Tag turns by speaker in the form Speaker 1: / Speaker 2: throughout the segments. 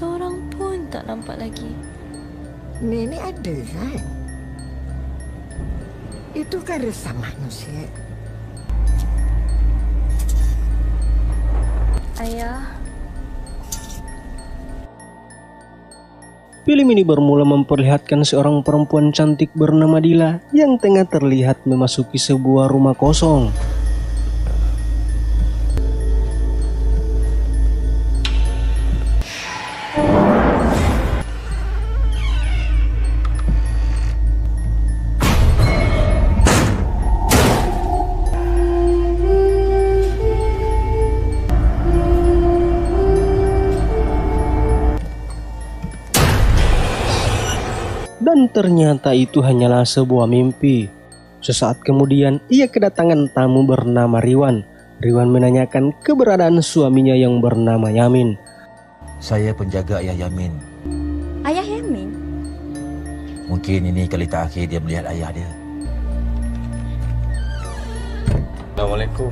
Speaker 1: seorang pun tak nampak lagi.
Speaker 2: Nenek ada kan? Itu kan resah manusia.
Speaker 1: Ayah,
Speaker 3: Film ini bermula memperlihatkan seorang perempuan cantik bernama Dila yang tengah terlihat memasuki sebuah rumah kosong. Dan ternyata itu hanyalah sebuah mimpi. Sesaat kemudian ia kedatangan tamu bernama Riwan. Riwan menanyakan keberadaan suaminya yang bernama Yamin.
Speaker 4: Saya penjaga Ayah Yamin.
Speaker 1: Ayah Yamin?
Speaker 4: Mungkin ini kali terakhir dia melihat ayah dia.
Speaker 5: Assalamualaikum.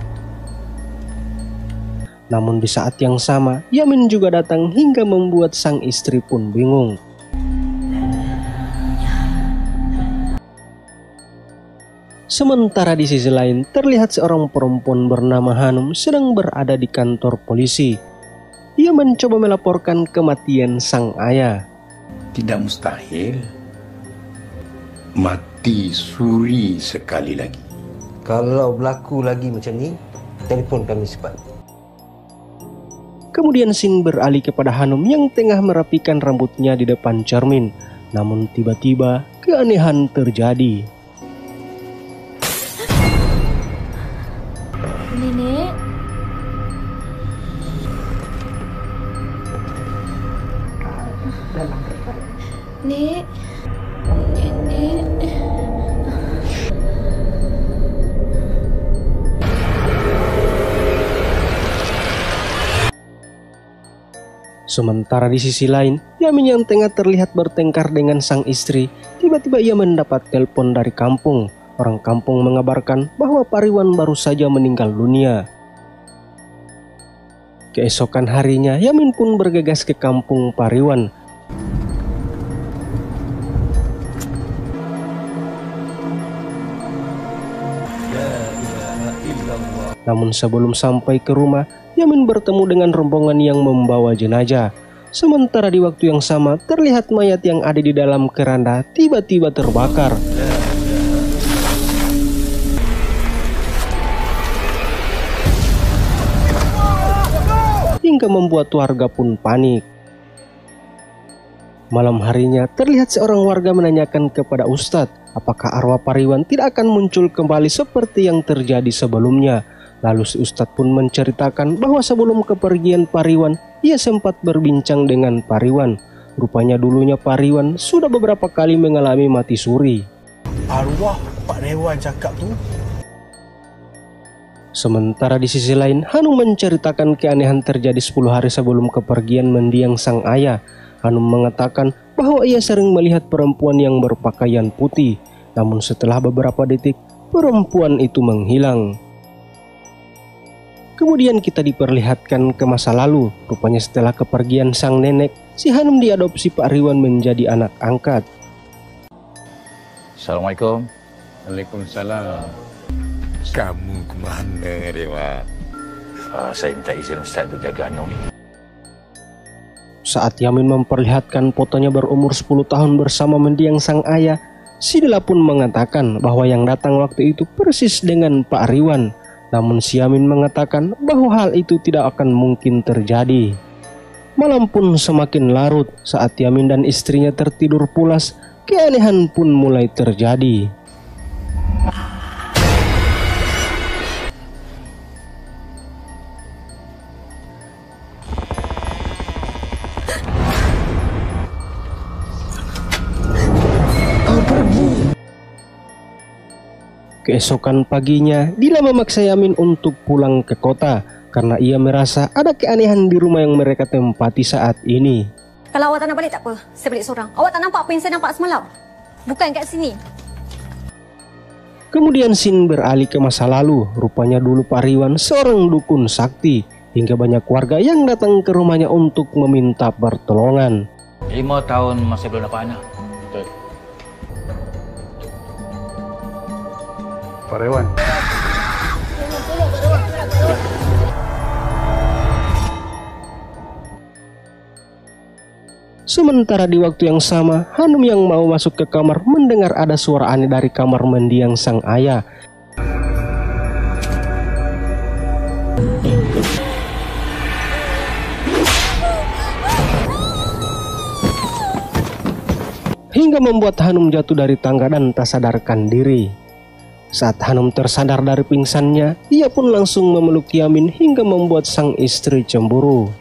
Speaker 3: Namun di saat yang sama, Yamin juga datang hingga membuat sang istri pun bingung. Sementara di sisi lain, terlihat seorang perempuan bernama Hanum sedang berada di kantor polisi. Ia mencoba melaporkan kematian sang ayah.
Speaker 6: Tidak mustahil mati suri sekali lagi.
Speaker 7: Kalau berlaku lagi macam ni, telefon kami cepat.
Speaker 3: Kemudian Sin beralih kepada Hanum yang tengah merapikan rambutnya di depan cermin. Namun tiba-tiba keanehan terjadi.
Speaker 1: Nenek? Nek? Nenek?
Speaker 3: Sementara di sisi lain, Yamin yang tengah terlihat bertengkar dengan sang istri, tiba-tiba ia mendapat telepon dari kampung. Orang kampung mengabarkan bahwa Pariwan baru saja meninggal dunia. Keesokan harinya, Yamin pun bergegas ke kampung Pariwan. Namun sebelum sampai ke rumah, Yamin bertemu dengan rombongan yang membawa jenazah. Sementara di waktu yang sama, terlihat mayat yang ada di dalam keranda tiba-tiba terbakar. Hingga membuat warga pun panik. Malam harinya, terlihat seorang warga menanyakan kepada Ustadz, apakah arwah Pariwan tidak akan muncul kembali seperti yang terjadi sebelumnya. Lalu si Ustadz pun menceritakan bahwa sebelum kepergian Pariwan, ia sempat berbincang dengan Pariwan. Rupanya dulunya Pariwan sudah beberapa kali mengalami mati suri.
Speaker 5: Arwah Pak Rewan cakap tu.
Speaker 3: Sementara di sisi lain, Hanum menceritakan keanehan terjadi 10 hari sebelum kepergian mendiang sang ayah. Hanum mengatakan bahwa ia sering melihat perempuan yang berpakaian putih. Namun setelah beberapa detik, perempuan itu menghilang. Kemudian kita diperlihatkan ke masa lalu. Rupanya setelah kepergian sang nenek, si Hanum diadopsi Pak Riwan menjadi anak angkat.
Speaker 4: Assalamualaikum.
Speaker 6: Waalaikumsalam. Kamu kemana, Rewan?
Speaker 4: Saya minta izin Ustaz untuk jaga Anu ni.
Speaker 3: Saat Yamin memperlihatkan fotonya berumur 10 tahun bersama mendiang sang ayah, si Dila pun mengatakan bahwa yang datang waktu itu persis dengan Pak Riwan. Namun si Yamin mengatakan bahwa hal itu tidak akan mungkin terjadi. Malam pun semakin larut. Saat Yamin dan istrinya tertidur pulas, keanehan pun mulai terjadi. Keesokan paginya, Dila memaksa Yamin untuk pulang ke kota karena ia merasa ada keanehan di rumah yang mereka tempati saat ini.
Speaker 8: Kalau awak tak nak balik tak apa, saya balik seorang. Awak tak nampak apa yang saya nampak semalam? Bukan kat sini.
Speaker 3: Kemudian Sin beralih ke masa lalu. Rupanya dulu Pariwan seorang dukun sakti. hingga banyak warga yang datang ke rumahnya untuk meminta pertolongan.
Speaker 4: 5 tahun masih belum dapat anak. Betul.
Speaker 6: Pak Rewan.
Speaker 3: Sementara di waktu yang sama, Hanum yang mau masuk ke kamar mendengar ada suara aneh dari kamar mendiang sang ayah. Hingga membuat Hanum jatuh dari tangga dan tak sadarkan diri. Saat Hanum tersadar dari pingsannya, ia pun langsung memeluk Yamin hingga membuat sang istri cemburu.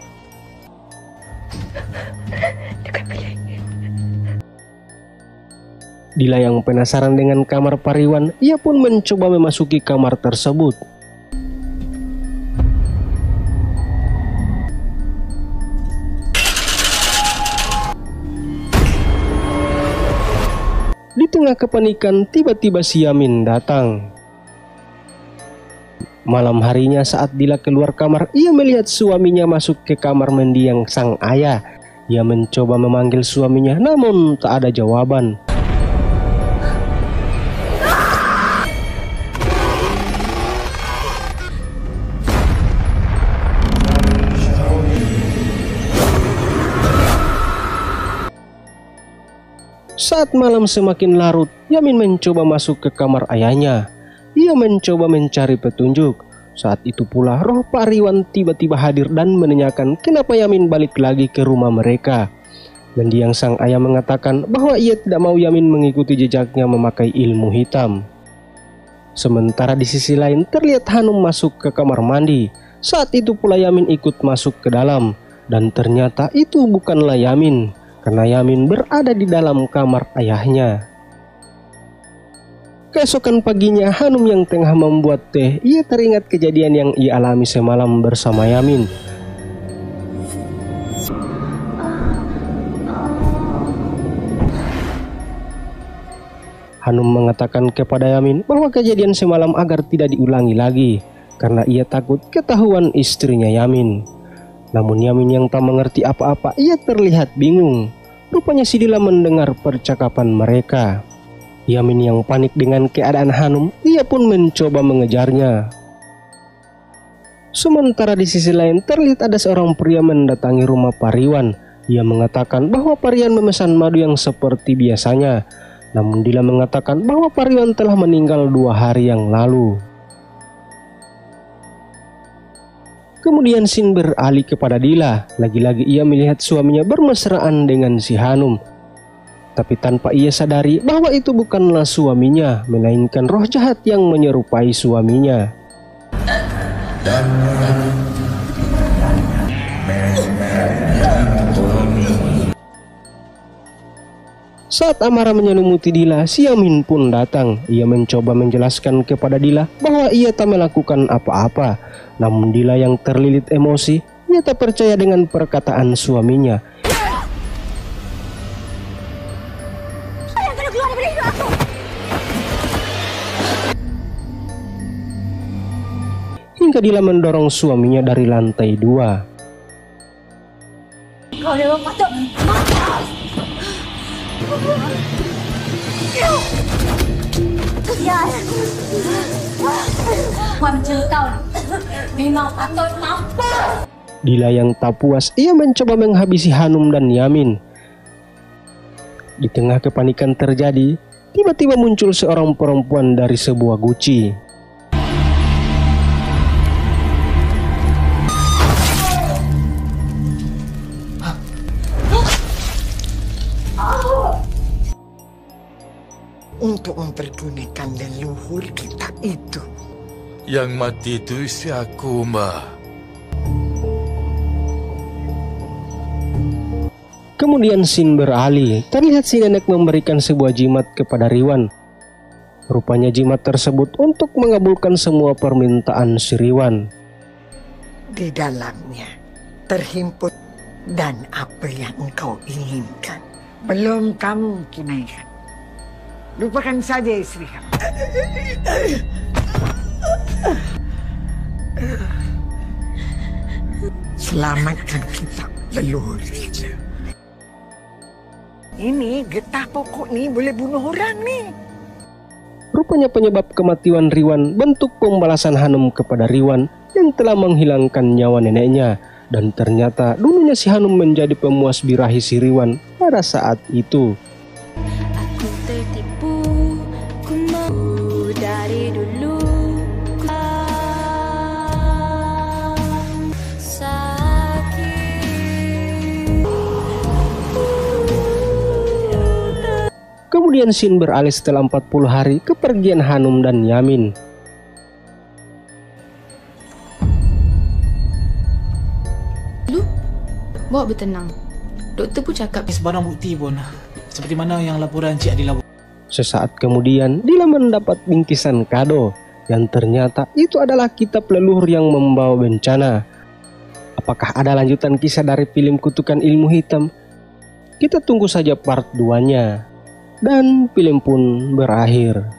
Speaker 3: Dila yang penasaran dengan kamar Pariwan, ia pun mencoba memasuki kamar tersebut. Di tengah kepanikan, tiba-tiba si Yamin datang. Malam harinya saat Dila keluar kamar, ia melihat suaminya masuk ke kamar mendiang sang ayah. Ia mencoba memanggil suaminya, namun tak ada jawaban. Saat malam semakin larut, Yamin mencoba masuk ke kamar ayahnya. Ia mencoba mencari petunjuk. Saat itu pula roh Pariwan tiba-tiba hadir dan menanyakan kenapa Yamin balik lagi ke rumah mereka. Mendiang sang ayah mengatakan bahwa ia tidak mau Yamin mengikuti jejaknya memakai ilmu hitam. Sementara di sisi lain terlihat Hanum masuk ke kamar mandi. Saat itu pula Yamin ikut masuk ke dalam. Dan ternyata itu bukanlah Yamin, karena Yamin berada di dalam kamar ayahnya. Keesokan paginya, Hanum yang tengah membuat teh, ia teringat kejadian yang ia alami semalam bersama Yamin. Hanum mengatakan kepada Yamin bahwa kejadian semalam agar tidak diulangi lagi, karena ia takut ketahuan istrinya Yamin. Namun Yamin yang tak mengerti apa-apa, ia terlihat bingung. Rupanya si Dila mendengar percakapan mereka. Yamin yang panik dengan keadaan Hanum, ia pun mencoba mengejarnya. Sementara di sisi lain terlihat ada seorang pria mendatangi rumah Pariwan. Ia mengatakan bahwa Pariwan memesan madu yang seperti biasanya. Namun Dila mengatakan bahwa Pariwan telah meninggal 2 hari yang lalu. Kemudian Sin beralih kepada Dila. Lagi-lagi ia melihat suaminya bermesraan dengan si Hanum. Tapi tanpa ia sadari bahwa itu bukanlah suaminya, melainkan roh jahat yang menyerupai suaminya. Saat amarah menyelimuti Dila, si Yamin pun datang. Ia mencoba menjelaskan kepada Dila bahwa ia tak melakukan apa-apa. Namun Dila yang terlilit emosi, ia tak percaya dengan perkataan suaminya. Hingga Dila mendorong suaminya dari lantai 2.
Speaker 8: Kau memang patut matas. Kesian. Macam kau memang patut mampus.
Speaker 3: Dila yang tak puas, ia mencoba menghabisi Hanum dan Yamin. Di tengah kepanikan terjadi, tiba-tiba muncul seorang perempuan dari sebuah guci.
Speaker 2: Untuk mempergunakan leluhur kita itu.
Speaker 6: Yang mati itu istri aku, Mbak.
Speaker 3: Kemudian Sin beralih, terlihat si nenek memberikan sebuah jimat kepada Riwan. Rupanya jimat tersebut untuk mengabulkan semua permintaan si Riwan.
Speaker 2: Di dalamnya terhimpun dan apa yang engkau inginkan. Belum kamu tunaikan. Lupakan saja istri kamu. selamatkan kita leluhur kita. Ini getah pokok ni boleh bunuh orang ni.
Speaker 3: Rupanya penyebab kematian Riwan bentuk pembalasan Hanum kepada Riwan yang telah menghilangkan nyawa neneknya. Dan ternyata dulunya si Hanum menjadi pemuas birahi si Riwan pada saat itu.
Speaker 1: Aku tertipu, ku mau dari dulu.
Speaker 3: Kemudian scene beralih setelah 40 hari kepergian Hanum dan Yamin.
Speaker 9: Lu bawa bertenang. Doktor pun cakap
Speaker 10: sebarang bukti pun seperti mana yang laporan Cik Adila.
Speaker 3: Sesaat kemudian Dila mendapat bingkisan kado yang ternyata itu adalah kitab leluhur yang membawa bencana. Apakah ada lanjutan kisah dari film Kutukan Ilmu Hitam? Kita tunggu saja part 2-nya. Dan film pun berakhir.